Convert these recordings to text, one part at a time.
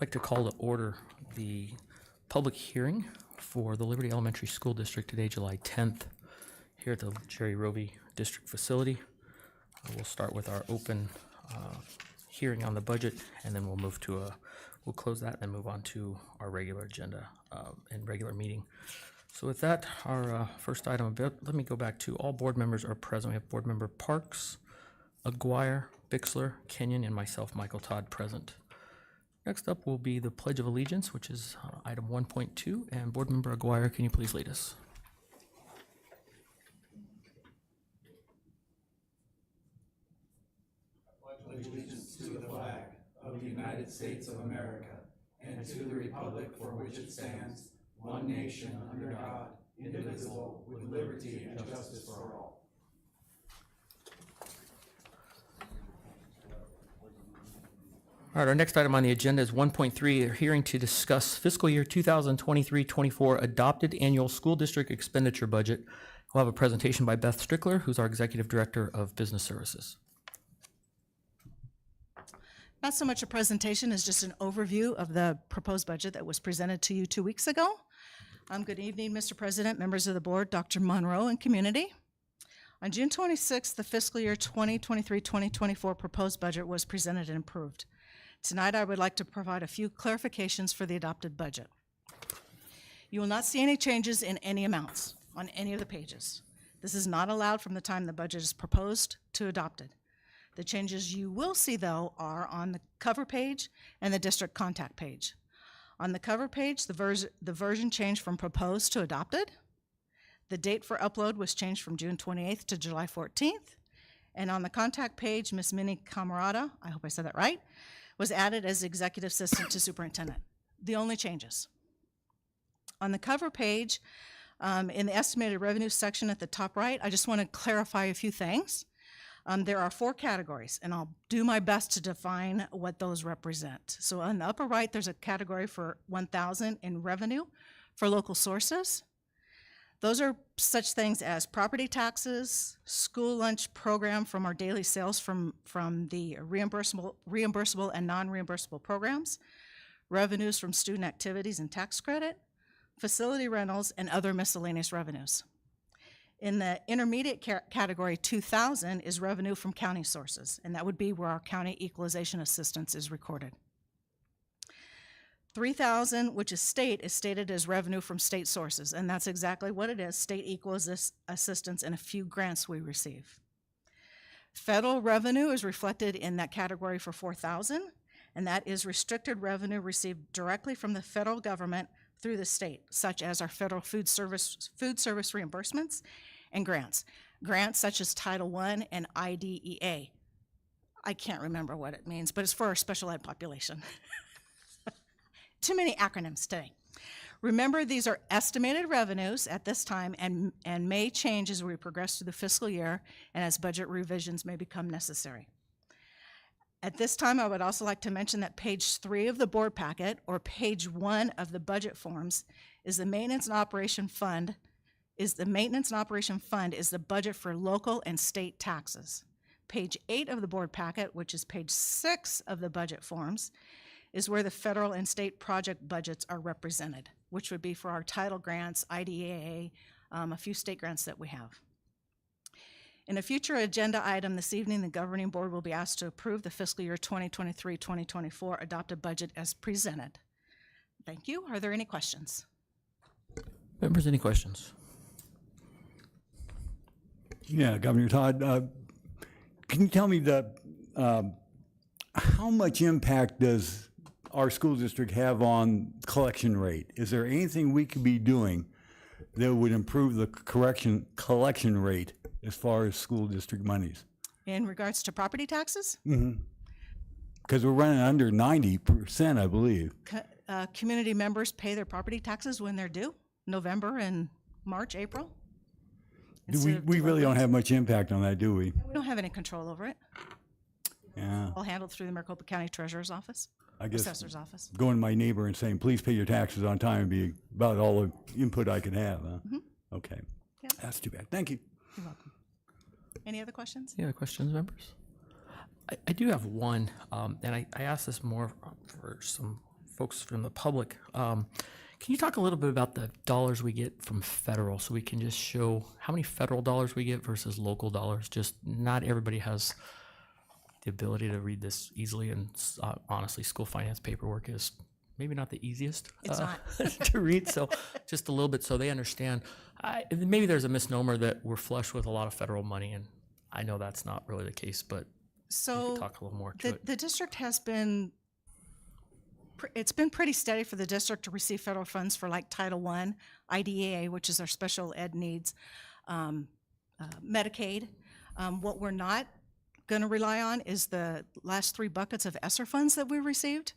I'd like to call to order the public hearing for the Liberty Elementary School District today, July 10th, here at the Jerry Rovey District Facility. We'll start with our open hearing on the budget, and then we'll move to we'll close that and then move on to our regular agenda and regular meeting. So with that, our first item, let me go back to all board members are present. We have board member Parks, Aguirre, Bixler, Kenyon, and myself, Michael Todd, present. Next up will be the Pledge of Allegiance, which is item 1.2, and board member Aguirre, can you please lead us? Allegiance to the flag of the United States of America and to the republic for which it stands, one nation under God, indivisible, with liberty and justice for all. All right, our next item on the agenda is 1.3, a hearing to discuss fiscal year 2023-24 adopted annual school district expenditure budget. We'll have a presentation by Beth Strickler, who's our Executive Director of Business Services. Not so much a presentation as just an overview of the proposed budget that was presented to you 2 weeks ago. Good evening, Mr. President, members of the board, Dr. Monroe, and community. On June 26th, the fiscal year 2023-2024 proposed budget was presented and approved. Tonight, I would like to provide a few clarifications for the adopted budget. You will not see any changes in any amounts on any of the pages. This is not allowed from the time the budget is proposed to adopted. The changes you will see, though, are on the cover page and the district contact page. On the cover page, the version changed from proposed to adopted. The date for upload was changed from June 28th to July 14th. And on the contact page, Ms. Minnie Camarada, I hope I said that right, was added as executive assistant to superintendent. The only changes. On the cover page, in the estimated revenue section at the top right, I just want to clarify a few things. There are 4 categories, and I'll do my best to define what those represent. So on the upper right, there's a category for 1,000 in revenue for local sources. Those are such things as property taxes, school lunch program from our daily sales from the reimbursable and non-reimbursable programs, revenues from student activities and tax credit, facility rentals, and other miscellaneous revenues. In the intermediate category, 2,000 is revenue from county sources, and that would be where our county equalization assistance is recorded. 3,000, which is stated as revenue from state sources, and that's exactly what it is, state equals assistance and a few grants we receive. Federal revenue is reflected in that category for 4,000, and that is restricted revenue received directly from the federal government through the state, such as our federal food service reimbursements and grants. Grants such as Title I and IDEA. I can't remember what it means, but it's for our special ed population. Too many acronyms today. Remember, these are estimated revenues at this time and may change as we progress through the fiscal year and as budget revisions may become necessary. At this time, I would also like to mention that page 3 of the board packet, or page 1 of the budget forms, is the maintenance and operation fund. Is the budget for local and state taxes. Page 8 of the board packet, which is page 6 of the budget forms, is where the federal and state project budgets are represented, which would be for our title grants, IDEA, a few state grants that we have. In a future agenda item this evening, the governing board will be asked to approve the fiscal year 2023-2024 adopted budget as presented. Thank you. Are there any questions? Members, any questions? Yeah, Governor Todd, can you tell me how much impact does our school district have on collection rate? Is there anything we could be doing that would improve the collection rate as far as school district monies? In regards to property taxes? Mm-hmm. Because we're running under 90%, I believe. Community members pay their property taxes when they're due, November and March, April. We really don't have much impact on that, do we? We don't have any control over it. Yeah. All handled through the Maricopa County Treasurer's Office, I guess Assessor's Office. going to my neighbor and saying, please pay your taxes on time would be about all the input I could have. Huh? Mm-hmm. Okay. Yeah. That's too bad. Thank you. You're welcome. Any other questions? Any other questions, members? I do have one, and I asked this more for some folks from the public. Can you talk a little bit about the dollars we get from federal, so we can just show how many federal dollars we get versus local dollars? Just not everybody has the ability to read this easily, and honestly, school finance paperwork is maybe not the easiest It's not. to read. So just a little bit so they understand. Maybe there's a misnomer that we're flush with a lot of federal money, and I know that's not really the case, but So talk a little more to it. the district has been, it's been pretty steady for the district to receive federal funds for like Title I, IDEA, which is our special ed needs, Medicaid. What we're not going to rely on is the last 3 buckets of ESSER funds that we received,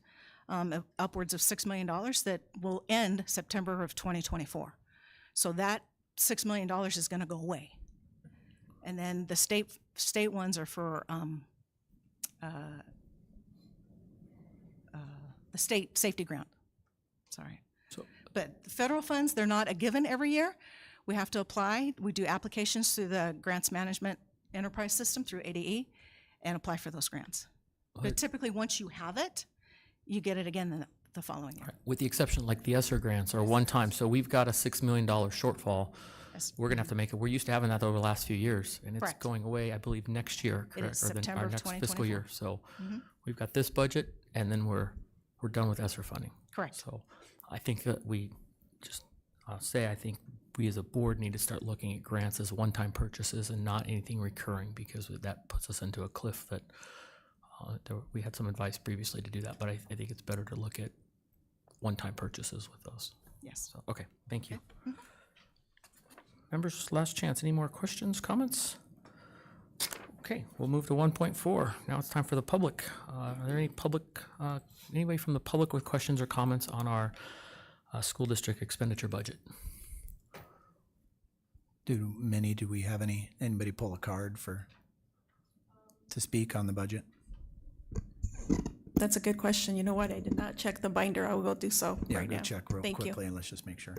upwards of $6 million that will end September of 2024. So that $6 million is going to go away. And then the state ones are for the state safety grant. Sorry. But the federal funds, they're not a given every year. We have to apply. We do applications through the Grants Management Enterprise System through ADE and apply for those grants. But typically, once you have it, you get it again the following year. With the exception, like the ESSER grants are one time. So we've got a $6 million shortfall. Yes. We're going to have to make it. We're used to having that over the last few years, and it's Correct. going away, I believe, next year, It correct? is Or September our of next fiscal 2024. year. So we've got this budget, and then we're done with ESSER funding. Correct. So I think that we just, I'll say, I think we as a board need to start looking at grants as one-time purchases and not anything recurring, because that puts us into a cliff that we had some advice previously to do that, but I think it's better to look at one-time purchases with those. Yes. So, okay, thank you. Members, last chance. Any more questions, comments? Okay, we'll move to 1.4. Now it's time for the public. Are there anybody from the public with questions or comments on our school district expenditure budget? Do we have anybody pull a card to speak on the budget? That's a good question. You know what? I did not check the binder. I will go do so Yeah, right go now. check real Thank you. quickly and let's just make sure.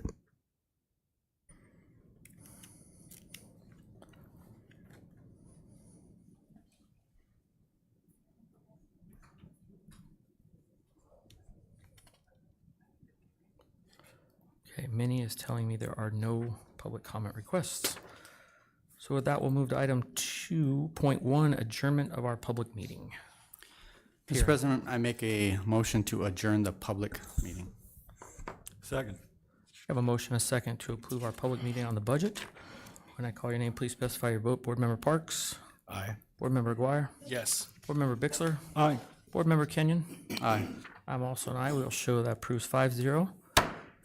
Okay, Minnie is telling me there are no public comment requests. So with that, we'll move to item 2.1, adjournment of our public meeting. Mr. President, I make a motion to adjourn the public meeting. Second. We have a motion and a second to approve our public meeting on the budget. When I call your name, please specify your vote. Board Member Parks? Aye. Board Member Aguirre? Yes. Board Member Bixler? Aye. Board Member Kenyon? Aye. I'm also an aye. We'll show that approves 5-0.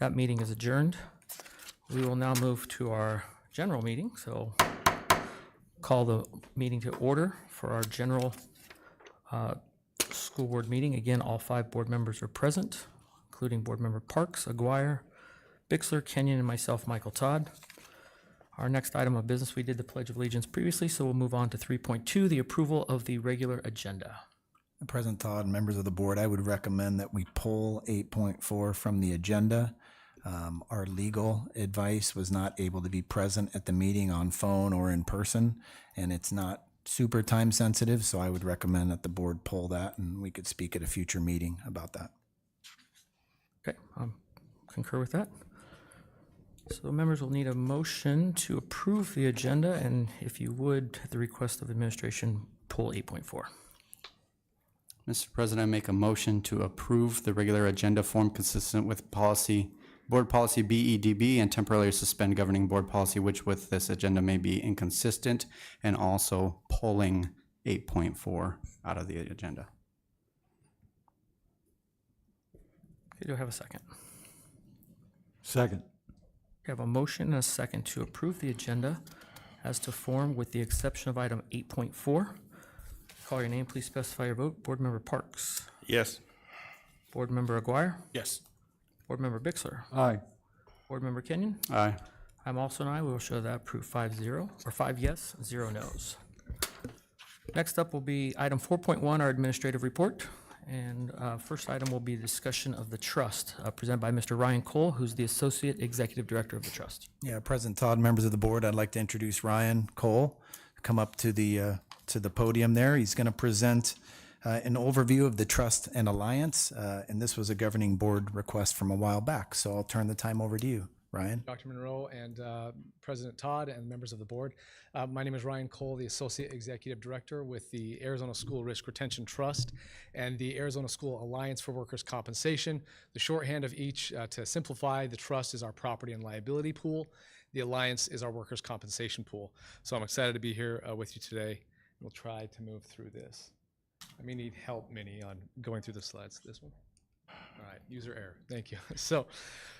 That meeting is adjourned. We will now move to our general meeting. So call the meeting to order for our general school board meeting. Again, all 5 board members are present, including Board Member Parks, Aguirre, Bixler, Kenyon, and myself, Michael Todd. Our next item of business, we did the Pledge of Allegiance previously, so we'll move on to 3.2, the approval of the regular agenda. President Todd, members of the board, I would recommend that we pull 8.4 from the agenda. Our legal advice was not able to be present at the meeting on phone or in person, and it's not super time sensitive, so I would recommend that the board pull that and we could speak at a future meeting about that. Okay, concur with that. So members will need a motion to approve the agenda, and if you would, at the request of administration, pull 8.4. Mr. President, I make a motion to approve the regular agenda form consistent with board policy BEDB, and temporarily suspend governing board policy, which with this agenda may be inconsistent, and also pulling 8.4 out of the agenda. Okay, do I have a second? Second. We have a motion and a second to approve the agenda as to form with the exception of item 8.4. Call your name, please specify your vote. Board Member Parks? Yes. Board Member Aguirre? Yes. Board Member Bixler? Aye. Board Member Kenyon? Aye. I'm also an aye. We will show that approved 5-0, or 5 yes, 0 no's. Next up will be item 4.1, our administrative report. And first item will be discussion of the trust, presented by Mr. Ryan Cole, who's the Associate Executive Director of the trust. Yeah, President Todd, members of the board, I'd like to introduce Ryan Cole. Come up to the podium there. He's going to present an overview of the trust and alliance, and this was a governing board request from a while back. So I'll turn the time over to you, Ryan. Dr. Monroe and President Todd and members of the board. My name is Ryan Cole, the Associate Executive Director with the Arizona School Risk Retention Trust and the Arizona School Alliance for Workers' Compensation. The shorthand of each, to simplify, the trust is our property and liability pool. The alliance is our workers' compensation pool. So I'm excited to be here with you today. We'll try to move through this. I may need help, Minnie, on going through the slides. This one? All right, user error. Thank you. So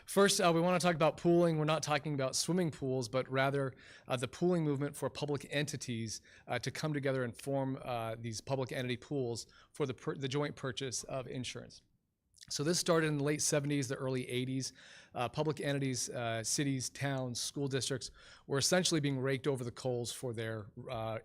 first, we want to talk about pooling. We're not talking about swimming pools, but rather the pooling movement for public entities to come together and form these public entity pools for the joint purchase of insurance. So this started in the late 70s, the early 80s. Public entities, cities, towns, school districts were essentially being raked over the coals for their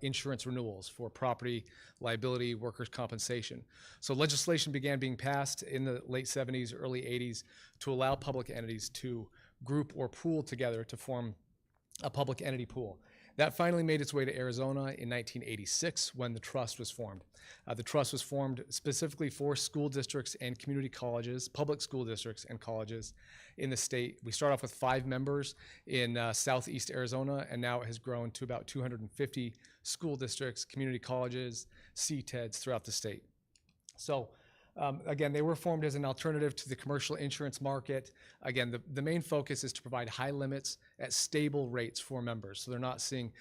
insurance renewals for property, liability, workers' compensation. So legislation began being passed in the late 70s, early 80s to allow public entities to group or pool together to form a public entity pool. That finally made its way to Arizona in 1986 when the trust was formed. The trust was formed specifically for school districts and community colleges, public school districts and colleges in the state. We start off with 5 members in southeast Arizona, and now it has grown to about 250 school districts, community colleges, CTEDs throughout the state. So again, they were formed as an alternative to the commercial insurance market. Again, the main focus is to provide high limits at stable rates for members. So they're not seeing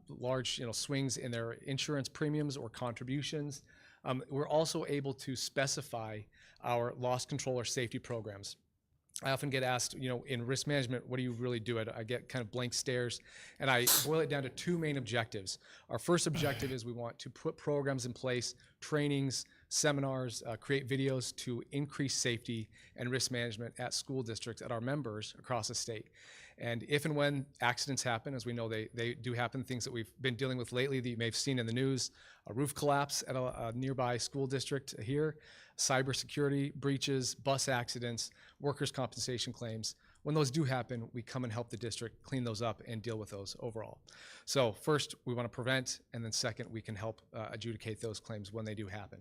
large swings in their insurance premiums or contributions. We're also able to specify our loss control or safety programs. I often get asked, in risk management, what do you really do? I get kind of blank stares, and I boil it down to 2 main objectives. Our first objective is we want to put programs in place, trainings, seminars, create videos to increase safety and risk management at school districts, at our members across the state. And if and when accidents happen, as we know they do happen, things that we've been dealing with lately that you may have seen in the news, a roof collapse at a nearby school district here, cybersecurity breaches, bus accidents, workers' compensation claims. When those do happen, we come and help the district clean those up and deal with those overall. So first, we want to prevent, and then second, we can help adjudicate those claims when they do happen.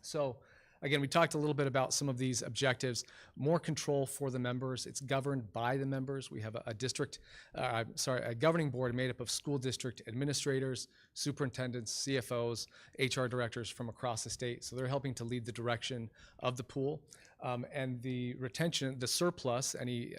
So again, we talked a little bit about some of these objectives. More control for the members. It's governed by the members. We have a governing board made up of school district administrators, superintendents, CFOs, HR directors from across the state. So they're helping to lead the direction of the pool. And the retention, the surplus, any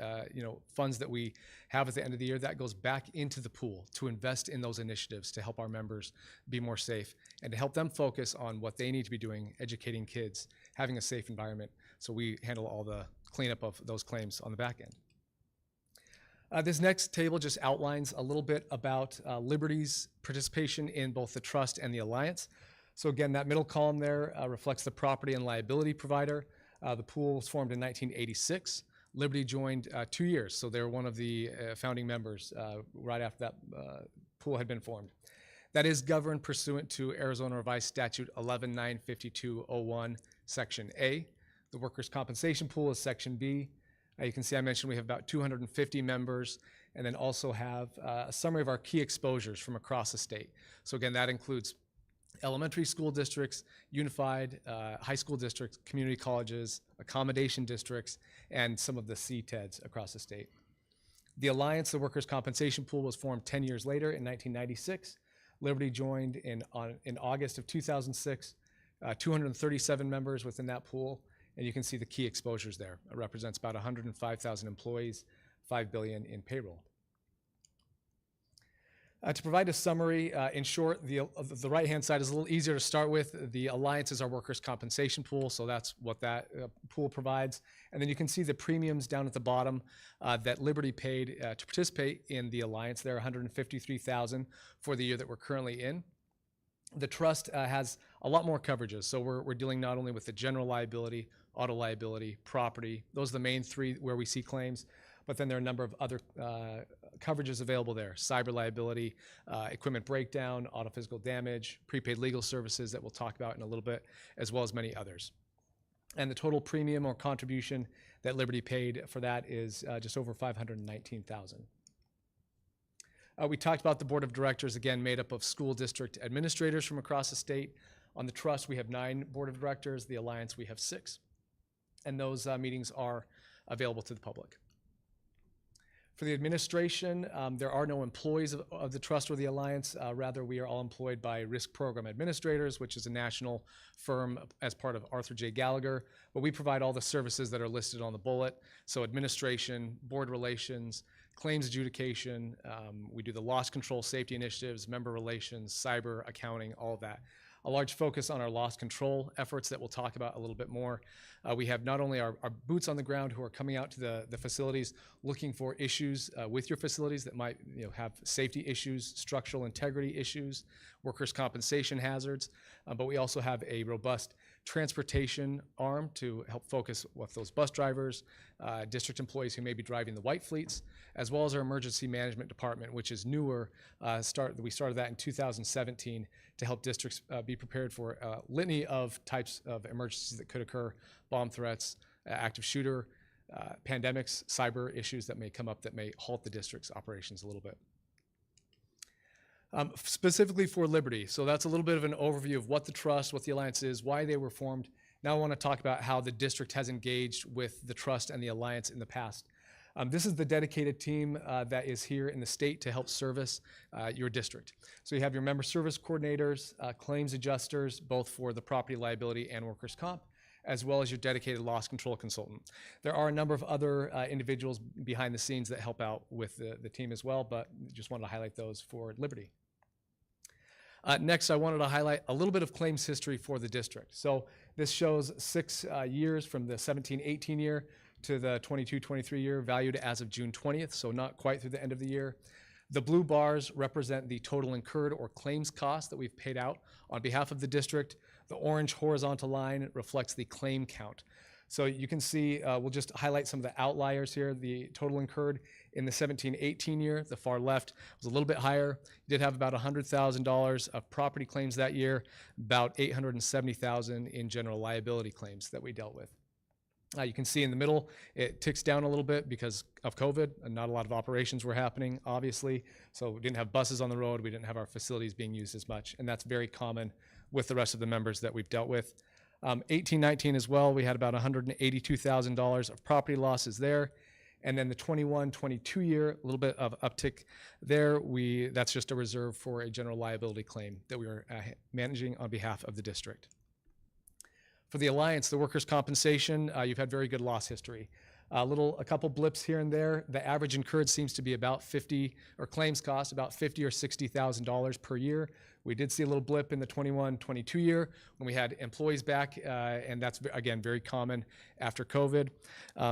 funds that we have at the end of the year, that goes back into the pool to invest in those initiatives to help our members be more safe and to help them focus on what they need to be doing, educating kids, having a safe environment. So we handle all the cleanup of those claims on the back end. This next table just outlines a little bit about Liberty's participation in both the trust and the alliance. So again, that middle column there reflects the property and liability provider. The pool was formed in 1986. Liberty joined 2 years, so they're one of the founding members right after that pool had been formed. That is governed pursuant to Arizona Revised Statute 11-952-01, Section A. The workers' compensation pool is Section B. You can see I mentioned we have about 250 members, and then also have a summary of our key exposures from across the state. So again, that includes elementary school districts, unified high school districts, community colleges, accommodation districts, and some of the CTEDs across the state. The Alliance, the Workers' Compensation Pool, was formed 10 years later in 1996. Liberty joined in August of 2006, 237 members within that pool, and you can see the key exposures there. It represents about 105,000 employees, $5 billion in payroll. To provide a summary, in short, the right-hand side is a little easier to start with. The Alliance is our workers' compensation pool, so that's what that pool provides. And then you can see the premiums down at the bottom that Liberty paid to participate in the Alliance. They're $153,000 for the year that we're currently in. The trust has a lot more coverages, so we're dealing not only with the general liability, auto liability, property. Those are the main 3 where we see claims. But then there are a number of other coverages available there: cyber liability, equipment breakdown, auto physical damage, prepaid legal services that we'll talk about in a little bit, as well as many others. And the total premium or contribution that Liberty paid for that is just over $519,000. We talked about the board of directors, again, made up of school district administrators from across the state. On the trust, we have 9 board of directors. The alliance, we have 6. And those meetings are available to the public. For the administration, there are no employees of the trust or the alliance. Rather, we are all employed by Risk Program Administrators, which is a national firm as part of Arthur J. Gallagher. But we provide all the services that are listed on the bullet. So administration, board relations, claims adjudication. We do the loss control safety initiatives, member relations, cyber, accounting, all of that. A large focus on our loss control efforts that we'll talk about a little bit more. We have not only our boots on the ground who are coming out to the facilities looking for issues with your facilities that might have safety issues, structural integrity issues, workers' compensation hazards, but we also have a robust transportation arm to help focus with those bus drivers, district employees who may be driving the white fleets, as well as our emergency management department, which is newer. We started that in 2017 to help districts be prepared for a litany of types of emergencies that could occur, bomb threats, active shooter, pandemics, cyber issues that may come up that may halt the district's operations a little bit. Specifically for Liberty, so that's a little bit of an overview of what the trust, what the alliance is, why they were formed. Now I want to talk about how the district has engaged with the trust and the alliance in the past. This is the dedicated team that is here in the state to help service your district. So you have your member service coordinators, claims adjusters, both for the property liability and workers' comp, as well as your dedicated loss control consultant. There are a number of other individuals behind the scenes that help out with the team as well, but just wanted to highlight those for Liberty. Next, I wanted to highlight a little bit of claims history for the district. So this shows 6 years from the 17-18 year to the 22-23 year, valued as of June 20th, so not quite through the end of the year. The blue bars represent the total incurred or claims cost that we've paid out on behalf of the district. The orange horizontal line reflects the claim count. So you can see, we'll just highlight some of the outliers here. The total incurred in the 17-18 year, the far left, was a little bit higher. You did have about $100,000 of property claims that year, about $870,000 in general liability claims that we dealt with. You can see in the middle, it ticks down a little bit because of COVID, and not a lot of operations were happening, obviously. So we didn't have buses on the road, we didn't have our facilities being used as much, and that's very common with the rest of the members that we've dealt with. 18-19 as well, we had about $182,000 of property losses there. And then the 21-22 year, a little bit of uptick there. That's just a reserve for a general liability claim that we were managing on behalf of the district. For the alliance, the workers' compensation, you've had very good loss history. A couple blips here and there. The average incurred seems to be about claims cost about $50,000 or $60,000 per year. We did see a little blip in the 21-22 year when we had employees back, and that's, again, very common after COVID.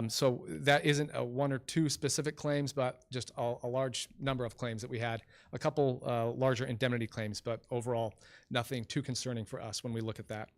So that isn't a 1 or 2 specific claims, but just a large number of claims that we had. A couple larger indemnity claims, but overall, nothing too concerning for us when we look at that.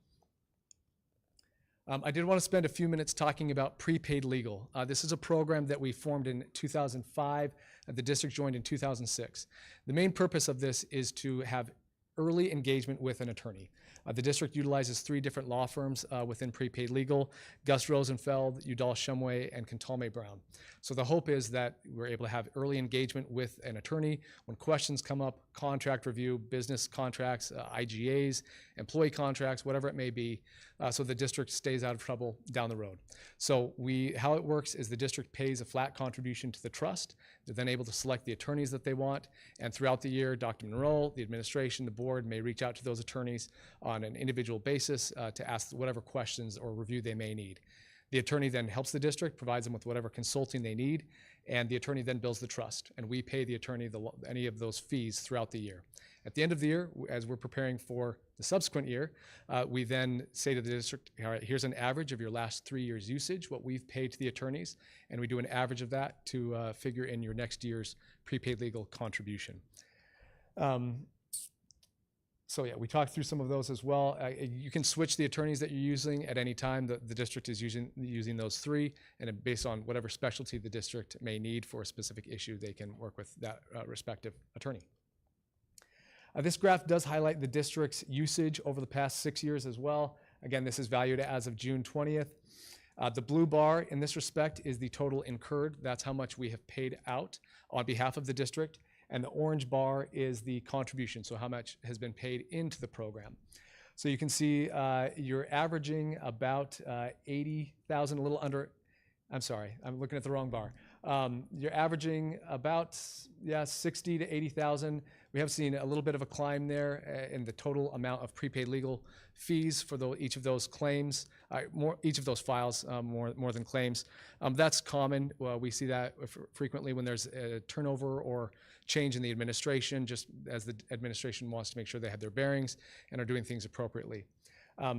I did want to spend a few minutes talking about prepaid legal. This is a program that we formed in 2005. The district joined in 2006. The main purpose of this is to have early engagement with an attorney. The district utilizes 3 different law firms within prepaid legal: Gus Rosenfeld, Udall Shumway, and Contalme Brown. So the hope is that we're able to have early engagement with an attorney when questions come up, contract review, business contracts, IGAs, employee contracts, whatever it may be, so the district stays out of trouble down the road. So how it works is the district pays a flat contribution to the trust. They're then able to select the attorneys that they want, and throughout the year, Dr. Monroe, the administration, the board may reach out to those attorneys on an individual basis to ask whatever questions or review they may need. The attorney then helps the district, provides them with whatever consulting they need, and the attorney then bills the trust, and we pay the attorney any of those fees throughout the year. At the end of the year, as we're preparing for the subsequent year, we then say to the district, all right, here's an average of your last 3 years' usage, what we've paid to the attorneys, and we do an average of that to figure in your next year's prepaid legal contribution. So yeah, we talked through some of those as well. You can switch the attorneys that you're using at any time. The district is using those 3, and based on whatever specialty the district may need for a specific issue, they can work with that respective attorney. This graph does highlight the district's usage over the past 6 years as well. Again, this is valued as of June 20th. The blue bar in this respect is the total incurred. That's how much we have paid out on behalf of the district. And the orange bar is the contribution, so how much has been paid into the program. So you can see you're averaging about 80,000, a little under. I'm sorry, I'm looking at the wrong bar. You're averaging about 60 to 80,000. We have seen a little bit of a climb there in the total amount of prepaid legal fees for each of those claims, each of those files more than claims. That's common. We see that frequently when there's a turnover or change in the administration, just as the administration wants to make sure they have their bearings and are doing things appropriately.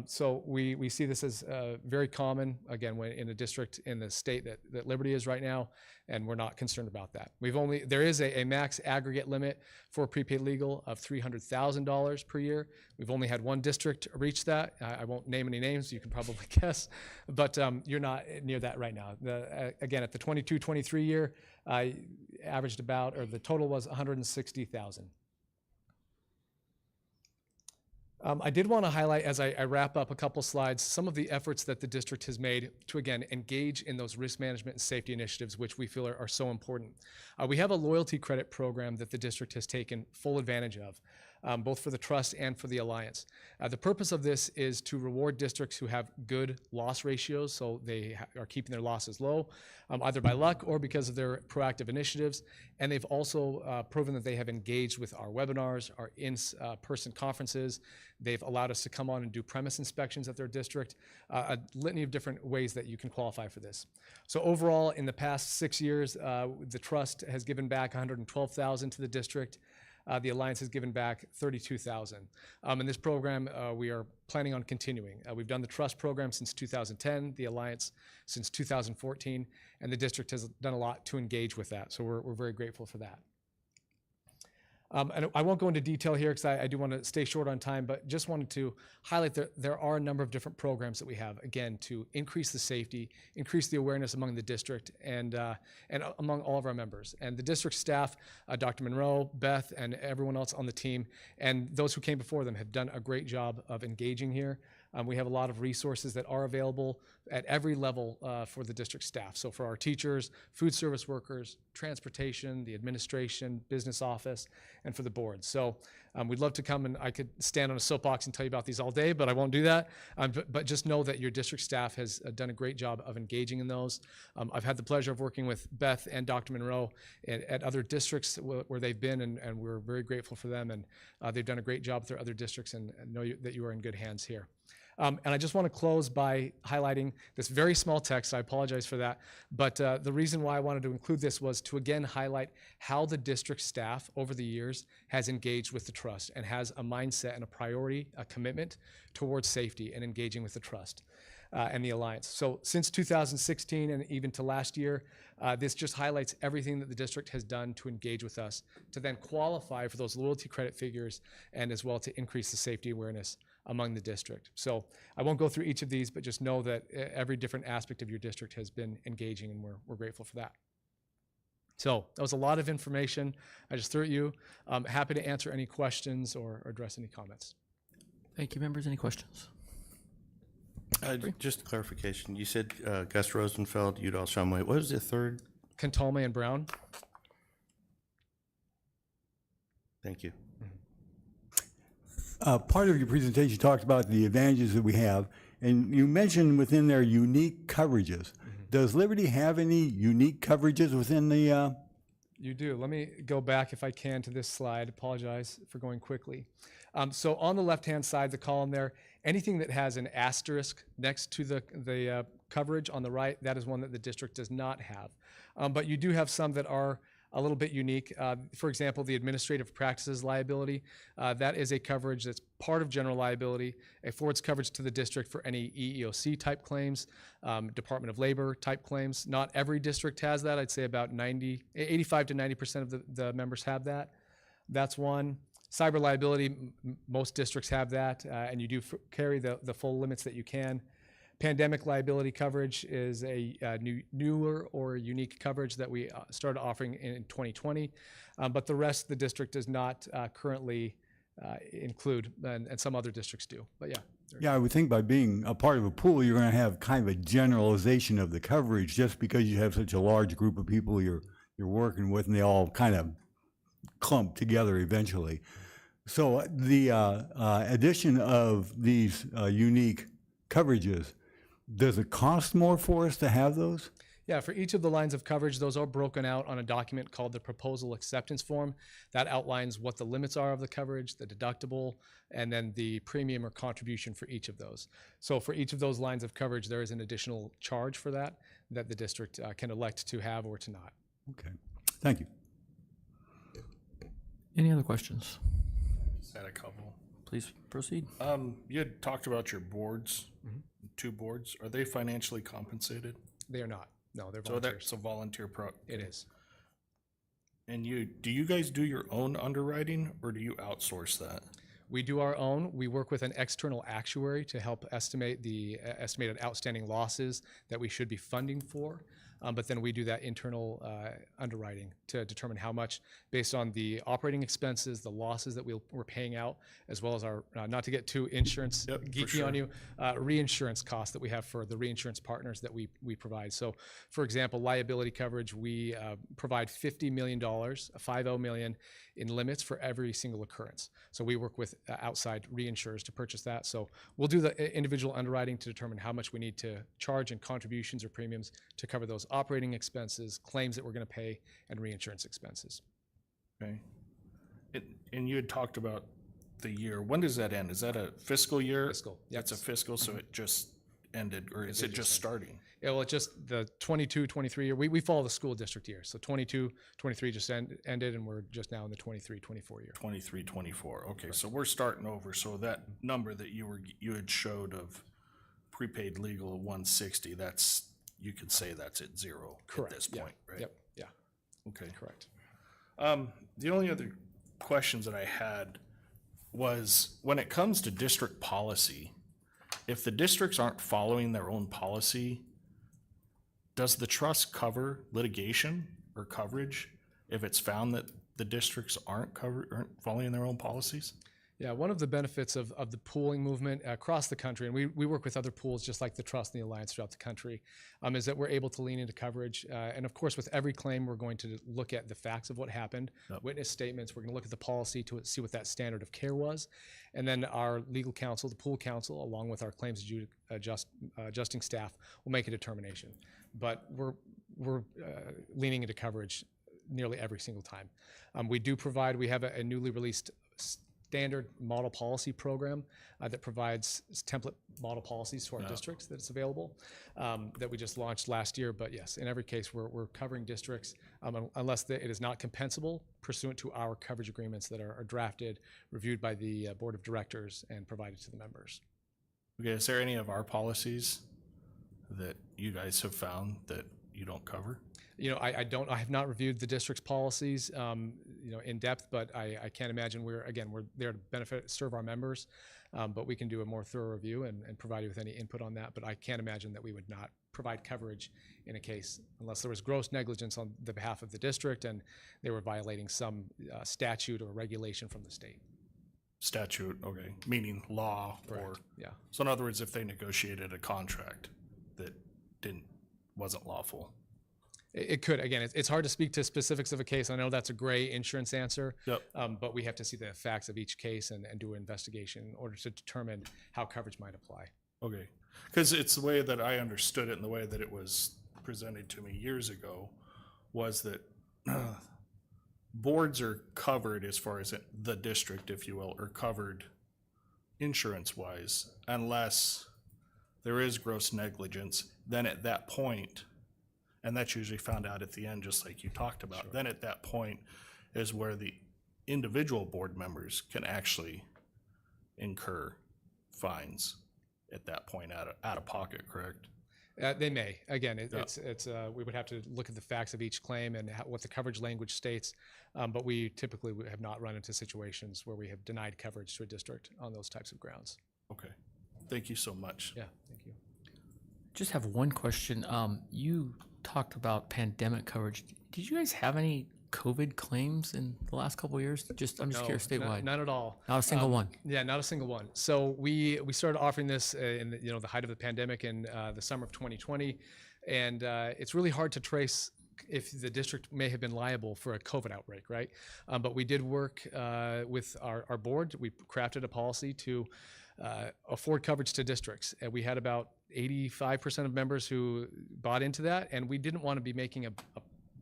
So we see this as very common, again, when in a district in the state that Liberty is right now, and we're not concerned about that. There is a max aggregate limit for prepaid legal of $300,000 per year. We've only had one district reach that. I won't name any names, you can probably guess, but you're not near that right now. Again, at the 22-23 year, averaged about, or the total was 160,000. I did want to highlight, as I wrap up a couple slides, some of the efforts that the district has made to, again, engage in those risk management and safety initiatives, which we feel are so important. We have a loyalty credit program that the district has taken full advantage of, both for the trust and for the alliance. The purpose of this is to reward districts who have good loss ratios, so they are keeping their losses low, either by luck or because of their proactive initiatives. And they've also proven that they have engaged with our webinars, our in-person conferences. They've allowed us to come on and do premise inspections at their district, a litany of different ways that you can qualify for this. So overall, in the past 6 years, the trust has given back $112,000 to the district. The Alliance has given back $32,000. In this program, we are planning on continuing. We've done the trust program since 2010, the Alliance since 2014, and the district has done a lot to engage with that. So we're very grateful for that. And I won't go into detail here because I do want to stay short on time, but just wanted to highlight that there are a number of different programs that we have, again, to increase the safety, increase the awareness among the district and among all of our members. And the district staff, Dr. Monroe, Beth, and everyone else on the team, and those who came before them have done a great job of engaging here. We have a lot of resources that are available at every level for the district staff. So for our teachers, food service workers, transportation, the administration, business office, and for the board. So we'd love to come, and I could stand on a soapbox and tell you about these all day, but I won't do that. But just know that your district staff has done a great job of engaging in those. I've had the pleasure of working with Beth and Dr. Monroe at other districts where they've been, and we're very grateful for them. And they've done a great job with their other districts, and know that you are in good hands here. And I just want to close by highlighting this very small text. I apologize for that. But the reason why I wanted to include this was to, again, highlight how the district staff over the years has engaged with the trust and has a mindset and a priority, a commitment towards safety and engaging with the trust and the Alliance. So since 2016 and even to last year, this just highlights everything that the district has done to engage with us, to then qualify for those loyalty credit figures, and as well to increase the safety awareness among the district. So I won't go through each of these, but just know that every different aspect of your district has been engaging, and we're grateful for that. So that was a lot of information I just threw at you. I'm happy to answer any questions or address any comments. Thank you, members. Any questions? Just clarification. You said Gus Rosenfeld, Udall Shumway. What was the third? Cantalme and Brown. Thank you. Part of your presentation talked about the advantages that we have, and you mentioned within their unique coverages. Does Liberty have any unique coverages within the? You do. Let me go back, if I can, to this slide. Apologize for going quickly. So on the left-hand side, the column there, anything that has an asterisk next to the coverage on the right, that is one that the district does not have. But you do have some that are a little bit unique. For example, the administrative practices liability, that is a coverage that's part of general liability, affords coverage to the district for any EEOC type claims, Department of Labor type claims. Not every district has that. I'd say about 85 to 90% of the members have that. That's one. Cyber liability, most districts have that, and you do carry the full limits that you can. Pandemic liability coverage is a newer or unique coverage that we started offering in 2020, but the rest the district does not currently include, and some other districts do. But yeah. Yeah, I would think by being a part of a pool, you're going to have kind of a generalization of the coverage, just because you have such a large group of people you're working with, and they all kind of clump together eventually. So the addition of these unique coverages, does it cost more for us to have those? Yeah, for each of the lines of coverage, those are broken out on a document called the proposal acceptance form. That outlines what the limits are of the coverage, the deductible, and then the premium or contribution for each of those. So for each of those lines of coverage, there is an additional charge for that that the district can elect to have or to not. Okay, thank you. Any other questions? Just had a couple. Please proceed. You had talked about your boards, 2 boards. Are they financially compensated? They are not. No, they're So volunteers. that's a volunteer It is. And do you guys do your own underwriting or do you outsource that? We do our own. We work with an external actuary to help estimate the estimated outstanding losses that we should be funding for. But then we do that internal underwriting to determine how much, based on the operating expenses, the losses that we're paying out, as well as our, not to get too insurance Yep, for geeky sure. on you, reinsurance costs that we have for the reinsurance partners that we provide. So, for example, liability coverage, we provide $50 million, $50 million in limits for every single occurrence. So we work with outside reinsurers to purchase that. So we'll do the individual underwriting to determine how much we need to charge in contributions or premiums to cover those operating expenses, claims that we're going to pay, and reinsurance expenses. Okay. And you had talked about the year. When does that end? Is that a fiscal year? Fiscal, yep. That's a fiscal, so it just ended, or is did it just just starting? Yeah, well, it's just the 22, 23 year. We follow the school district year. So 22, 23 just ended, and we're just now in the 23, 24 year. 23, 24. Okay, so we're starting over. So that number that you had showed of prepaid legal of 160, that's, you could say that's at zero Correct. at this Yeah. point, right? Yep. Yeah. Okay. Correct. The only other questions that I had was when it comes to district policy, if the districts aren't following their own policy, does the trust cover litigation or coverage if it's found that the districts aren't following their own policies? Yeah, one of the benefits of the pooling movement across the country, and we work with other pools just like the Trust and the Alliance throughout the country, is that we're able to lean into coverage. And of course, with every claim, we're going to look at the facts of what happened, witness statements. We're going to look at the policy to see what that standard of care was. And then our legal counsel, the pool counsel, along with our claims adjusting staff, will make a determination. But we're leaning into coverage nearly every single time. We have a newly released standard model policy program that provides template model policies to our districts that's available that we just launched last year. But yes, in every case, we're covering districts unless it is not compensable pursuant to our coverage agreements that are drafted, reviewed by the board of directors, and provided to the members. Okay, is there any of our policies that you guys have found that you don't cover? You know, I have not reviewed the district's policies, in depth, but I can't imagine we're there to serve our members, but we can do a more thorough review and provide you with any input on that. But I can't imagine that we would not provide coverage in a case unless there was gross negligence on the behalf of the district and they were violating some statute or regulation from the state. Statute, okay, meaning law. Correct. Or Yeah. so in other words, if they negotiated a contract that wasn't lawful. It could. Again, it's hard to speak to specifics of a case. I know that's a gray insurance answer, Yep. But we have to see the facts of each case and do an investigation in order to determine how coverage might apply. Okay, because it's the way that I understood it and the way that it was presented to me years ago was that boards are covered as far as the district, if you will, are covered insurance-wise unless there is gross negligence. Then at that point, and that's usually found out at the end, just like you talked about. Sure. Then at that point is where the individual board members can actually incur fines at that point out of pocket, correct? They may. Again, we would have to look at the facts of each claim and what the coverage language states, but we typically have not run into situations where we have denied coverage to a district on those types of grounds. Okay. Thank you so much. Yeah, thank you. Just have one question. You talked about pandemic coverage. Did you guys have any COVID claims in the last couple of years? I'm just curious statewide. None at all. Not a single one. Yeah, not a single one. So we started offering this in the height of the pandemic in the summer of 2020, and it's really hard to trace if the district may have been liable for a COVID outbreak, right? But we did work with our board. We crafted a policy to afford coverage to districts. And we had about 85% of members who bought into that, and we didn't want to be making a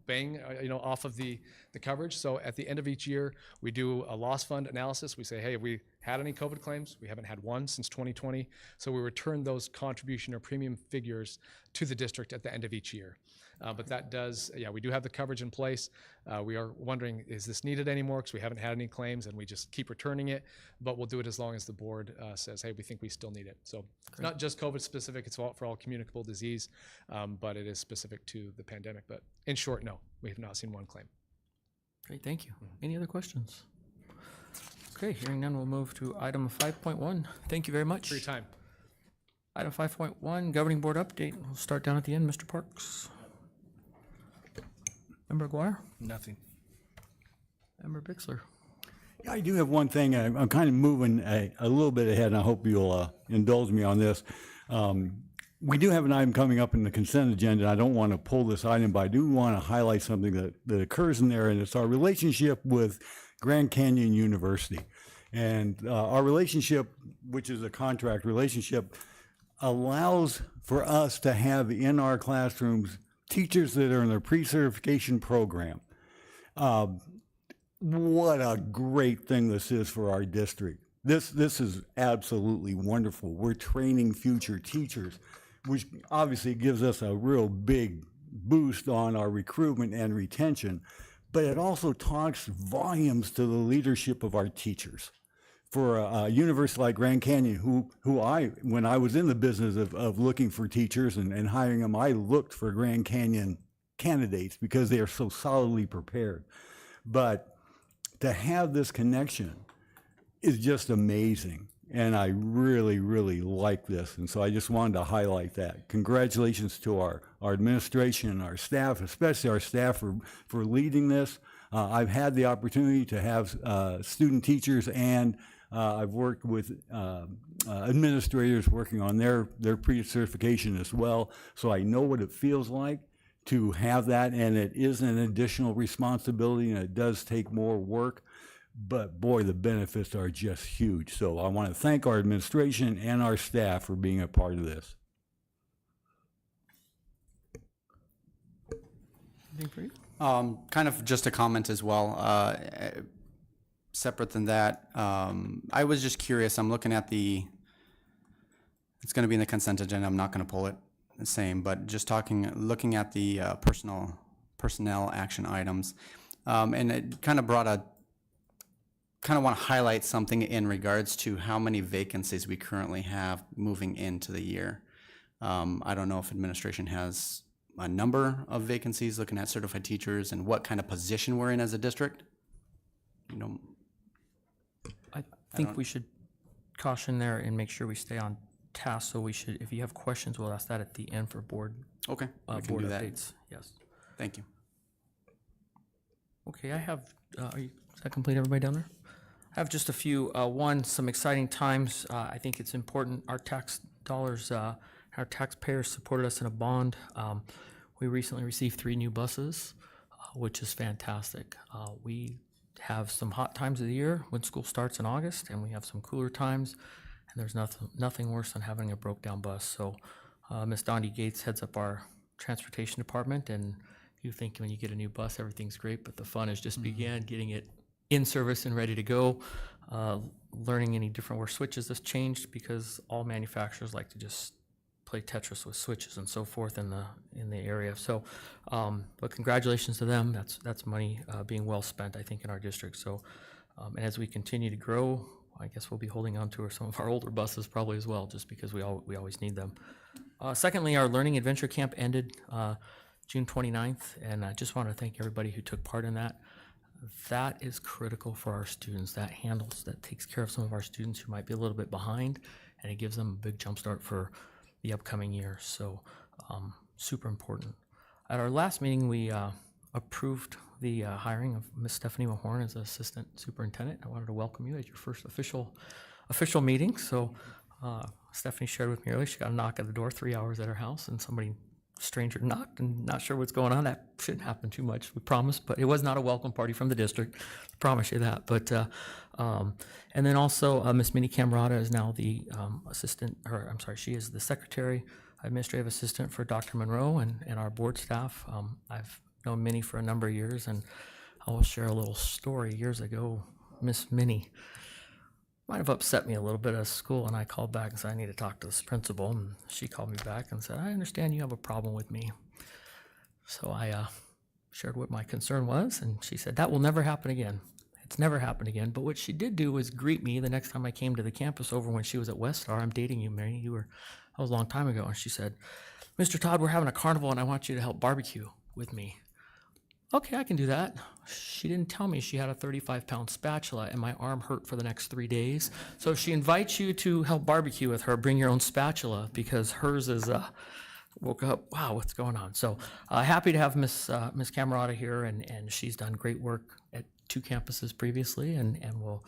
bang, off of the coverage. So at the end of each year, we do a loss fund analysis. We say, hey, have we had any COVID claims? We haven't had one since 2020. So we return those contribution or premium figures to the district at the end of each year. But that does, we do have the coverage in place. We are wondering, is this needed anymore? Because we haven't had any claims and we just keep returning it. But we'll do it as long as the board says, hey, we think we still need it. So it's not just COVID specific, it's for all communicable disease, but it is specific to the pandemic. But in short, no, we have not seen one claim. Great, thank you. Any other questions? Okay, hearing none, we'll move to item 5.1. Thank you very much. For your time. Item 5.1, governing board update. We'll start down at the end, Mr. Parks. Member Aguirre? Nothing. Member Bixler? I do have one thing. I'm kind of moving a little bit ahead, and I hope you'll indulge me on this. We do have an item coming up in the consent agenda. I don't want to pull this item, but I do want to highlight something that occurs in there, and it's our relationship with Grand Canyon University. And our relationship, which is a contract relationship, allows for us to have in our classrooms teachers that are in their pre-certification program. What a great thing this is for our district. This is absolutely wonderful. We're training future teachers, which obviously gives us a real big boost on our recruitment and retention, but it also talks volumes to the leadership of our teachers. For a university like Grand Canyon, when I was in the business of looking for teachers and hiring them, I looked for Grand Canyon candidates because they are so solidly prepared. But to have this connection is just amazing. And I really, really like this. And so I just wanted to highlight that. Congratulations to our administration and our staff, especially our staff for leading this. I've had the opportunity to have student teachers, and I've worked with administrators working on their pre-certification as well. So I know what it feels like to have that, and it is an additional responsibility, and it does take more work. But boy, the benefits are just huge. So I want to thank our administration and our staff for being a part of this. Anything for you? Kind of just a comment as well. Separate than that, I was just curious. I'm looking at it's going to be in the consent agenda. I'm not going to pull it the same, but just looking at the personnel action items, and it kind of want to highlight something in regards to how many vacancies we currently have moving into the year. I don't know if administration has a number of vacancies looking at certified teachers and what kind of position we're in as a district. I think we should caution there and make sure we stay on task. So we should, if you have questions, we'll ask that at the end for board. Okay, we can board do that. updates. Yes. Thank you. Okay, I have. Is that complete? Everybody down there? I have just a few. One, some exciting times. I think it's important. Our tax dollars, our taxpayers supported us in a bond. We recently received 3 new buses, which is fantastic. We have some hot times of the year when school starts in August, and we have some cooler times, and there's nothing worse than having a broke down bus. So Ms. Dondi Gates heads up our transportation department, and you think when you get a new bus, everything's great, but the fun has just began getting it in service and ready to go. Learning any different where switches has changed, because all manufacturers like to just play Tetris with switches and so forth in the area. So, but congratulations to them. That's money being well spent, I think, in our district. So, and as we continue to grow, I guess we'll be holding on to some of our older buses probably as well, just because we always need them. Secondly, our Learning Adventure Camp ended June 29th, and I just want to thank everybody who took part in that. That is critical for our students. That takes care of some of our students who might be a little bit behind, and it gives them a big jump start for the upcoming year. So super important. At our last meeting, we approved the hiring of Miss Stephanie Mahorn as assistant superintendent. I wanted to welcome you at your first official meeting. So Stephanie shared with me earlier, she got a knock at the door 3 hours at her house, and somebody stranger knocked and not sure what's going on. That shouldn't happen too much, we promise, but it was not a welcome party from the district, promise you that. But, and then also Miss Minnie Camerata is now the assistant, or I'm sorry, she is the secretary, administrative assistant for Dr. Monroe and our board staff. I've known Minnie for a number of years, and I will share a little story. Years ago, Miss Minnie might have upset me a little bit at school, and I called back and said, I need to talk to this principal, and she called me back and said, I understand you have a problem with me. So I shared what my concern was, and she said, that will never happen again. It's never happened again. But what she did do was greet me the next time I came to the campus over when she was at Westar. I'm dating you, Mary. That was a long time ago. And she said, Mr. Todd, we're having a carnival, and I want you to help barbecue with me. Okay, I can do that. She didn't tell me she had a 35-pound spatula, and my arm hurt for the next 3 days. So if she invites you to help barbecue with her, bring your own spatula, because hers is, woke up, wow, what's going on? So happy to have Miss Camerata here, and she's done great work at 2 campuses previously, and will,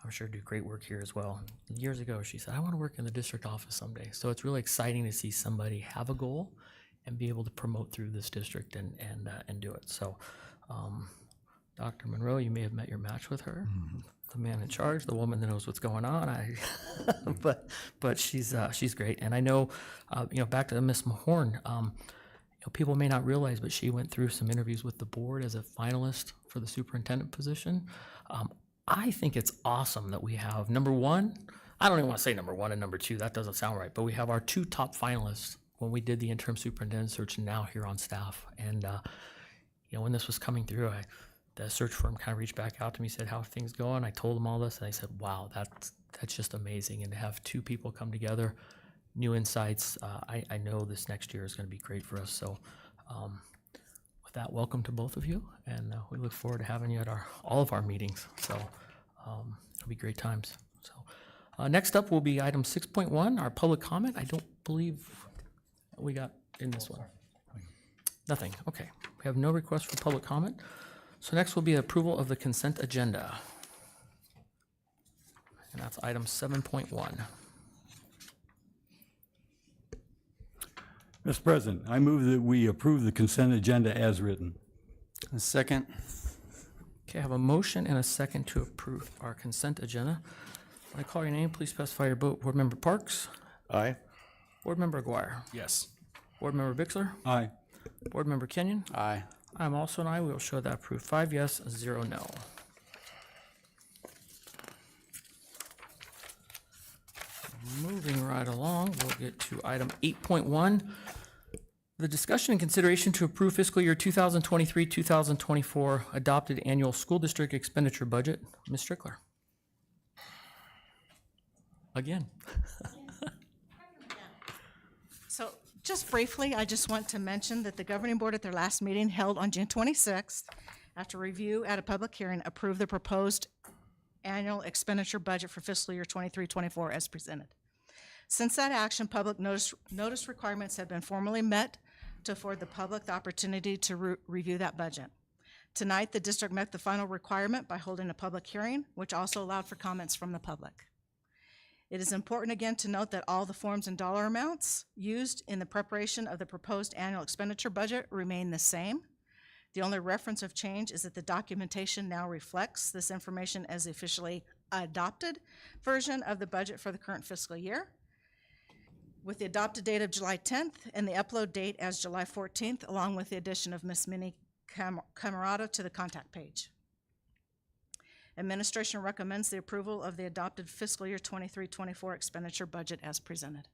I'm sure, do great work here as well. Years ago, she said, I want to work in the district office someday. So it's really exciting to see somebody have a goal and be able to promote through this district and do it. So, Dr. Monroe, you may have met your match with her, the man in charge, the woman that knows what's going on. But she's great. And I know, back to Miss Mahorn, people may not realize, but she went through some interviews with the board as a finalist for the superintendent position. I think it's awesome that we have number one. I don't even want to say number 1 and number 2. That doesn't sound right. But we have our 2 top finalists when we did the interim superintendent search, and now here on staff. And when this was coming through, the search firm kind of reached back out to me, said, how are things going? I told them all this, and they said, wow, that's just amazing. And to have 2 people come together, new insights, I know this next year is going to be great for us. So with that, welcome to both of you, and we look forward to having you at all of our meetings. So it'll be great times. So next up will be item 6.1, our public comment. I don't believe we got in this one. Nothing. Okay. We have no request for public comment. So next will be approval of the consent agenda. And that's item 7.1. Mr. President, I move that we approve the consent agenda as written. A second. Okay, I have a motion and a second to approve our consent agenda. When I call your name, please specify your vote. Board Member Parks? Aye. Board Member Aguirre? Yes. Board Member Bixler? Aye. Board Member Kenyon? Aye. I'm also an aye. We will show that approved. 5 yes, 0 no. Moving right along, we'll get to item 8.1. The discussion and consideration to approve fiscal year 2023-2024 adopted annual school district expenditure budget. Ms. Strickler. Again. So just briefly, I just want to mention that the governing board at their last meeting held on June 26th, after review at a public hearing, approved the proposed annual expenditure budget for fiscal year 23-24 as presented. Since that action, public notice requirements have been formally met to afford the public the opportunity to review that budget. Tonight, the district met the final requirement by holding a public hearing, which also allowed for comments from the public. It is important again to note that all the forms and dollar amounts used in the preparation of the proposed annual expenditure budget remain the same. The only reference of change is that the documentation now reflects this information as the officially adopted version of the budget for the current fiscal year, with the adopted date of July 10th and the upload date as July 14th, along with the addition of Ms. Minnie Camerata to the contact page. Administration recommends the approval of the adopted fiscal year 23-24 expenditure budget as presented.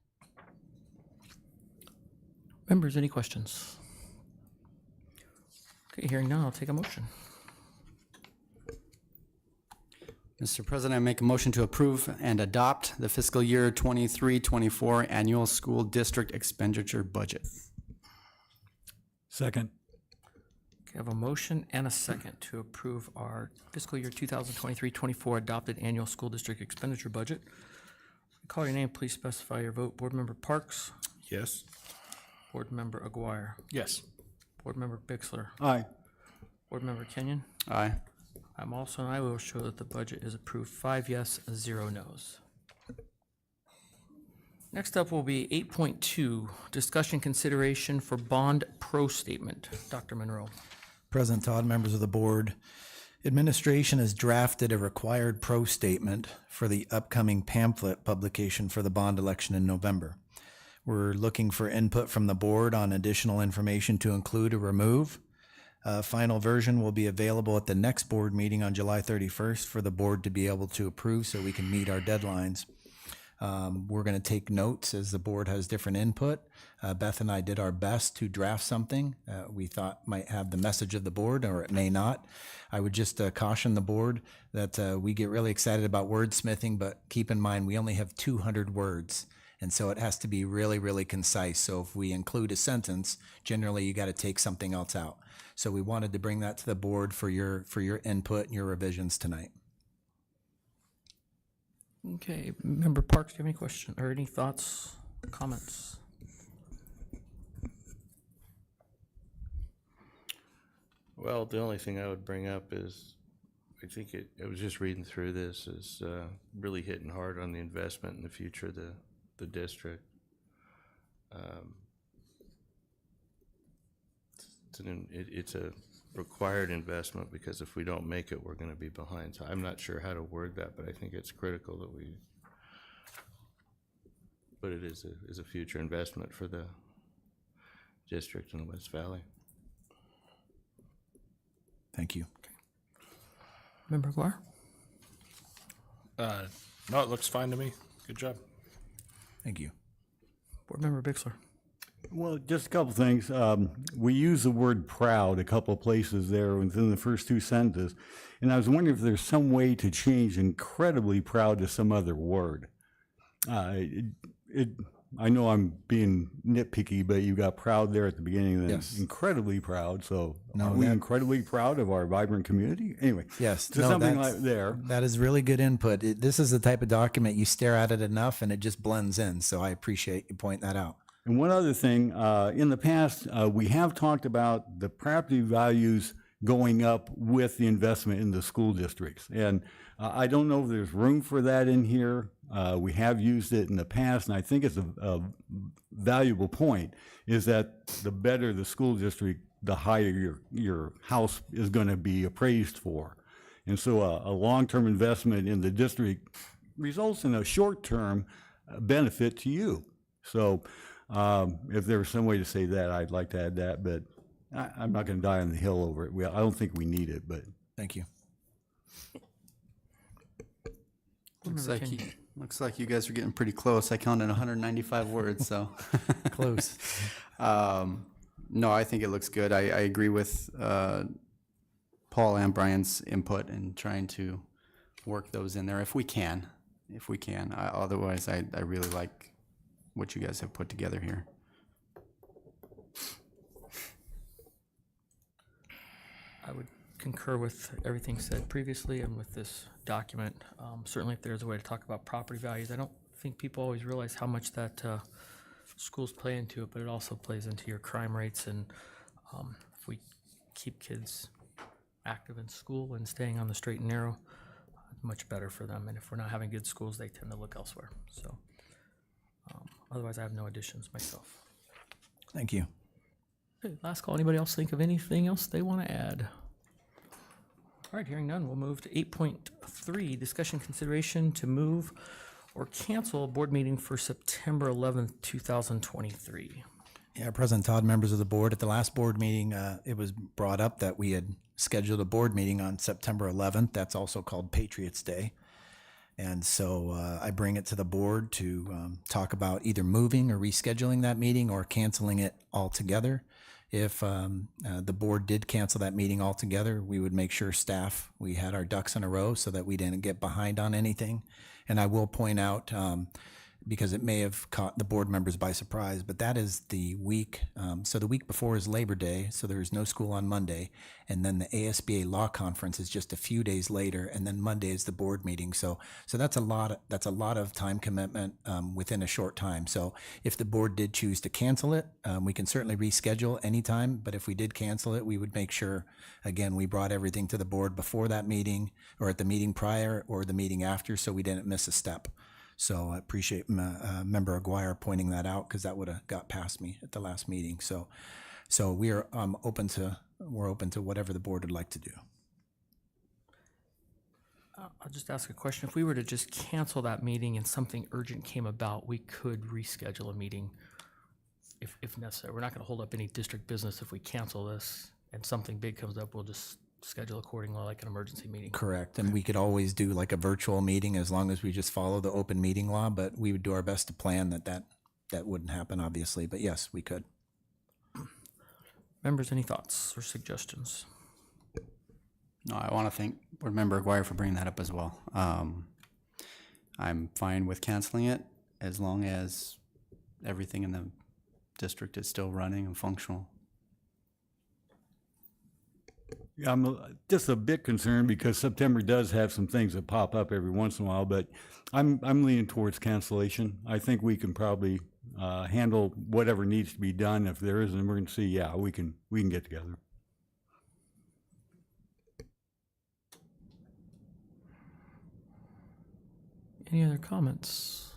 Members, any questions? Okay, hearing none, I'll take a motion. Mr. President, I make a motion to approve and adopt the fiscal year 23-24 annual school district expenditure budget. Second. Okay, I have a motion and a second to approve our fiscal year 2023-24 adopted annual school district expenditure budget. Call your name, please specify your vote. Board Member Parks? Yes. Board Member Aguirre? Yes. Board Member Bixler? Aye. Board Member Kenyon? Aye. I'm also an aye. We will show that the budget is approved. 5 yes, 0 no's. Next up will be 8.2, discussion consideration for bond pro statement. Dr. Monroe. President Todd, members of the board, administration has drafted a required pro statement for the upcoming pamphlet publication for the bond election in November. We're looking for input from the board on additional information to include or remove. A final version will be available at the next board meeting on July 31st for the board to be able to approve so we can meet our deadlines. We're going to take notes as the board has different input. Beth and I did our best to draft something we thought might have the message of the board, or it may not. I would just caution the board that we get really excited about wordsmithing, but keep in mind we only have 200 words. And so it has to be really, really concise. So if we include a sentence, generally you got to take something else out. So we wanted to bring that to the board for your input and your revisions tonight. Okay, Member Parks, do you have any question or any thoughts, comments? Well, the only thing I would bring up is, I think I was just reading through this, is really hitting hard on the investment in the future of the district. It's a required investment, because if we don't make it, we're going to be behind. So I'm not sure how to word that, but I think it's critical that we put it as a future investment for the district in the West Valley. Thank you. Member Guar? No, it looks fine to me. Good job. Thank you. Board Member Bixler. Well, just a couple things. We use the word proud a couple of places there within the first two sentences, and I was wondering if there's some way to change incredibly proud to some other word. I know I'm being nitpicky, but you got proud there at the beginning, and then Yes. incredibly proud. So No, are we that- incredibly proud of our vibrant community? Anyway, Yes, so no, something that's- like there. That is really good input. This is the type of document you stare at it enough and it just blends in. So I appreciate you pointing that out. And one other thing, in the past, we have talked about the property values going up with the investment in the school districts. And I don't know if there's room for that in here. We have used it in the past, and I think it's a valuable point, is that the better the school district, the higher your house is going to be appraised for. And so a long-term investment in the district results in a short-term benefit to you. So if there was some way to say that, I'd like to add that, but I'm not going to die on the hill over it. I don't think we need it, but. Thank you. Looks like you guys are getting pretty close. I counted 195 words, so. Close. No, I think it looks good. I agree with Paul and Brian's input in trying to work those in there if we can. Otherwise, I really like what you guys have put together here. I would concur with everything said previously and with this document. Certainly if there's a way to talk about property values, I don't think people always realize how much that schools play into it, but it also plays into your crime rates. And if we keep kids active in school and staying on the straight and narrow, much better for them. And if we're not having good schools, they tend to look elsewhere. So otherwise, I have no additions myself. Thank you. Okay, last call. Anybody else think of anything else they want to add? All right, hearing none, we'll move to 8.3, discussion consideration to move or cancel a board meeting for September 11th, 2023. Yeah, President Todd, members of the board, at the last board meeting, it was brought up that we had scheduled a board meeting on September 11th. That's also called Patriots Day. And so I bring it to the board to talk about either moving or rescheduling that meeting or canceling it altogether. If the board did cancel that meeting altogether, we would make sure staff, we had our ducks in a row so that we didn't get behind on anything. And I will point out, because it may have caught the board members by surprise, but that is the week. So the week before is Labor Day, so there's no school on Monday. And then the ASBA Law Conference is just a few days later, and then Monday is the board meeting. So that's a lot of time commitment within a short time. So if the board did choose to cancel it, we can certainly reschedule anytime. But if we did cancel it, we would make sure, again, we brought everything to the board before that meeting, or at the meeting prior, or the meeting after, so we didn't miss a step. So I appreciate Member Aguirre pointing that out because that would have got past me at the last meeting. So we're open to whatever the board would like to do. I'll just ask a question. If we were to just cancel that meeting and something urgent came about, we could reschedule a meeting if necessary. We're not going to hold up any district business if we cancel this and something big comes up, we'll just schedule accordingly like an emergency meeting. Correct. And we could always do like a virtual meeting as long as we just follow the open meeting law, but we would do our best to plan that wouldn't happen, obviously. But yes, we could. Members, any thoughts or suggestions? No, I want to thank Board Member Aguirre for bringing that up as well. I'm fine with canceling it as long as everything in the district is still running and functional. Yeah, just a bit concerned because September does have some things that pop up every once in a while, but I'm leaning towards cancellation. I think we can probably handle whatever needs to be done. If there is an emergency, yeah, we can get together. Any other comments?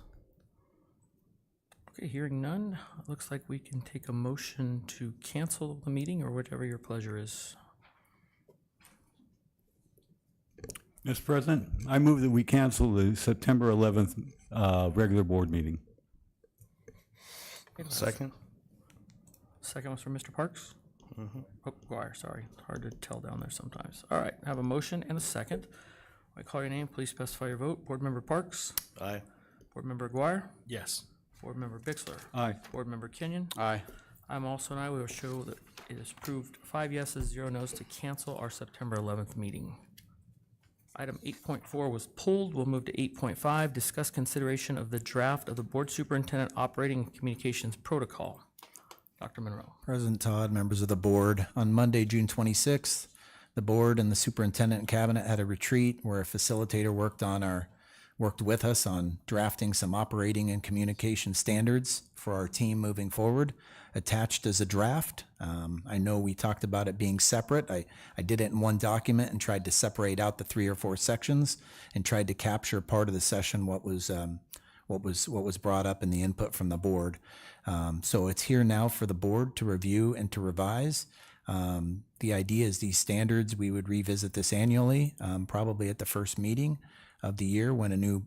Okay, hearing none, it looks like we can take a motion to cancel the meeting or whatever your pleasure is. Mr. President, I move that we cancel the September 11th regular board meeting. Second? Second was from Mr. Parks? Oh, Guire, sorry. Hard to tell down there sometimes. All right, I have a motion and a second. When I call your name, please specify your vote. Board Member Parks? Aye. Board Member Guire? Yes. Board Member Bixler? Aye. Board Member Kenyon? Aye. I'm also an aye. We will show that it is approved 5 yeses, 0 nos to cancel our September 11th meeting. Item 8.4 was pulled. We'll move to 8.5, discuss consideration of the draft of the Board Superintendent Operating and Communications Protocol. Dr. Monroe. President Todd, members of the board, on Monday, June 26th, the board and the superintendent and cabinet had a retreat where a facilitator worked with us on drafting some operating and communication standards for our team moving forward. Attached as a draft. I know we talked about it being separate. I did it in one document and tried to separate out the 3 or 4 sections and tried to capture part of the session what was brought up in the input from the board. So it's here now for the board to review and to revise. The idea is these standards, we would revisit this annually, probably at the first meeting of the year when a new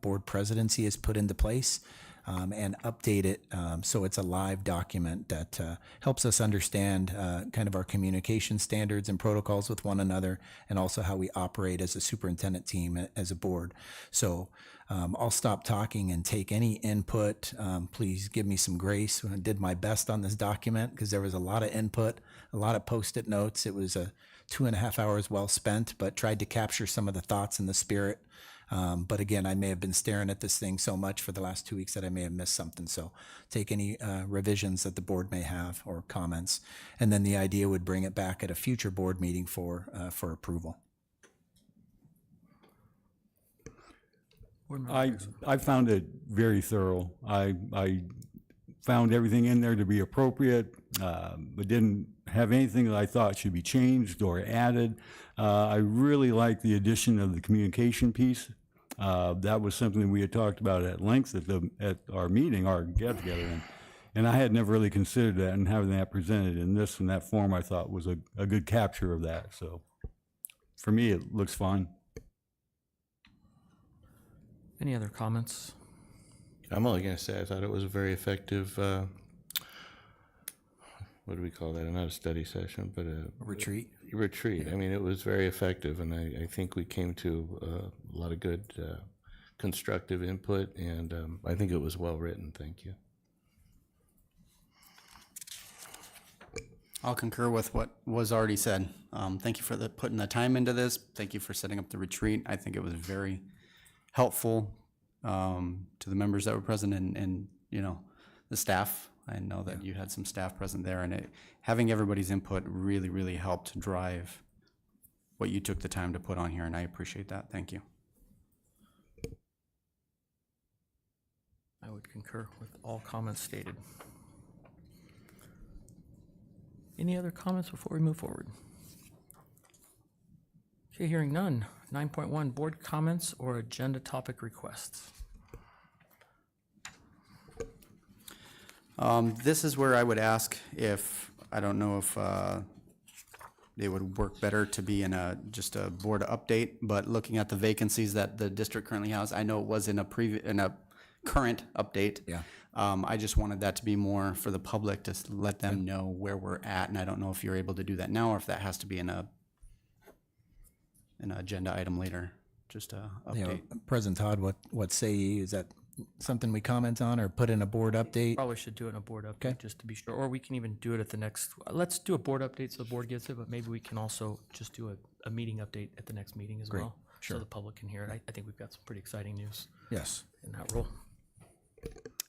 board presidency is put into place. And update it so it's a live document that helps us understand kind of our communication standards and protocols with one another, and also how we operate as a superintendent team as a board. So I'll stop talking and take any input. Please give me some grace. I did my best on this document because there was a lot of input, a lot of post-it notes. It was 2.5 hours well spent, but tried to capture some of the thoughts and the spirit. But again, I may have been staring at this thing so much for the last 2 weeks that I may have missed something. So take any revisions that the board may have or comments. And then the idea would bring it back at a future board meeting for approval. I found it very thorough. I found everything in there to be appropriate. It didn't have anything that I thought should be changed or added. I really like the addition of the communication piece. That was something we had talked about at length at our meeting, our get-together, and I had never really considered that, and having that presented in this and that form I thought was a good capture of that. So for me, it looks fine. Any other comments? I'm only going to say I thought it was a very effective, what do we call that? Not a study session, but a Retreat. Retreat. I mean, it was very effective, and I think we came to a lot of good constructive input, and I think it was well written. Thank you. I'll concur with what was already said. Thank you for putting the time into this. Thank you for setting up the retreat. I think it was very helpful to the members that were present and the staff. I know that you had some staff present there, and having everybody's input really, really helped drive what you took the time to put on here, and I appreciate that. Thank you. I would concur with all comments stated. Any other comments before we move forward? Okay, hearing none. 9.1, board comments or agenda topic requests. This is where I would ask if, I don't know if it would work better to be in just a board update, but looking at the vacancies that the district currently has, I know it was in a current update. Yeah. I just wanted that to be more for the public to let them know where we're at, and I don't know if you're able to do that now or if that has to be in an agenda item later, just a update. President Todd, what say ye? Is that something we comment on or put in a board update? Probably should do it in a board update, just to be sure, or we can even do it at the next, let's do a board update so the board gets it, but maybe we can also just do a meeting update at the next meeting as well. sure. So the public can hear it. I think we've got some pretty exciting news Yes. in that role.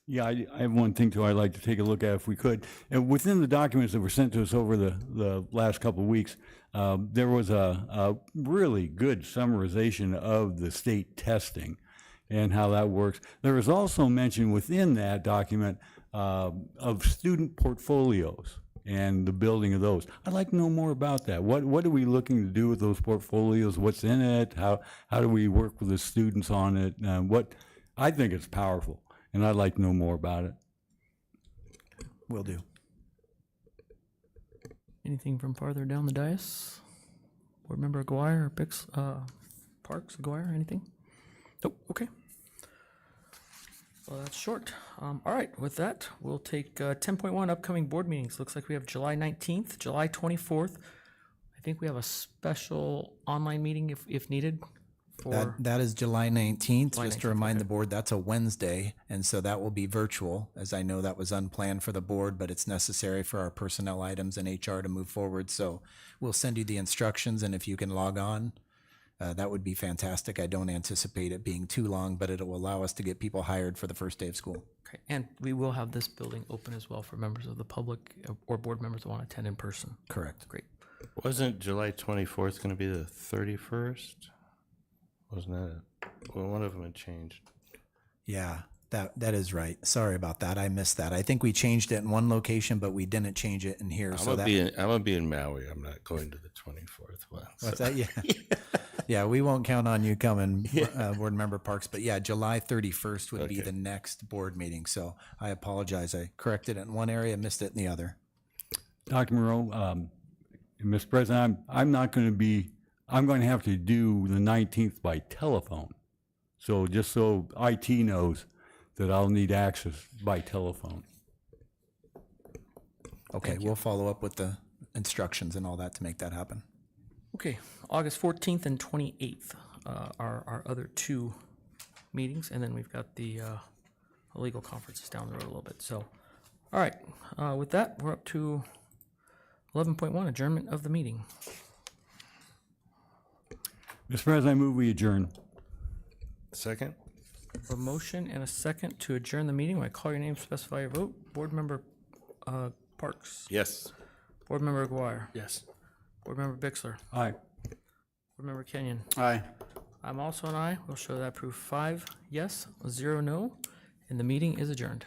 Yeah, I have one thing too I'd like to take a look at if we could. And within the documents that were sent to us over the last couple of weeks, there was a really good summarization of the state testing and how that works. There was also mention within that document of student portfolios and the building of those. I'd like to know more about that. What are we looking to do with those portfolios? What's in it? How do we work with the students on it? I think it's powerful, and I'd like to know more about it. Will do. Anything from farther down the dais? Board Member Aguirre or Parks, Aguirre, anything? Nope, okay. Well, that's short. All right, with that, we'll take 10.1 upcoming board meetings. Looks like we have July 19th, July 24th. I think we have a special online meeting if needed for, That is July 19th. July Just to 19th, remind okay. the board, that's a Wednesday, and so that will be virtual, as I know that was unplanned for the board, but it's necessary for our personnel items and HR to move forward. So we'll send you the instructions, and if you can log on, that would be fantastic. I don't anticipate it being too long, but it will allow us to get people hired for the first day of school. okay, and we will have this building open as well for members of the public or board members that want to attend in person. Correct. Great. Wasn't July 24th going to be the 31st? Wasn't that it? Well, one of them had changed. Yeah, that is right. Sorry about that. I missed that. I think we changed it in one location, but we didn't change it in here. I'm So gonna be in Maui. I'm not going to the 24th one. what's so- that? Yeah. Yeah, we won't count on you coming, Board Member Parks. But yeah, July 31st would be Okay. the next board meeting. So I apologize. I corrected it in one area, missed it in the other. Dr. Moreau, Mr. President, I'm going to have to do the 19th by telephone. So just so IT knows that I'll need access by telephone. Okay, we'll follow up with the instructions and all that to make that happen. Okay, August 14th and 28th are our other two meetings, and then we've got the legal conferences down the road a little bit. So, all right, with that, we're up to 11.1, adjournment of the meeting. Mr. President, I move we adjourn. Second? A motion and a second to adjourn the meeting. When I call your name, specify your vote. Board Member Parks. Yes. Board Member Aguirre. Yes. Board Member Bixler. Aye. Board Member Kenyon. Aye. I'm also an aye. We'll show that proof 5 yes, 0 no, and the meeting is adjourned.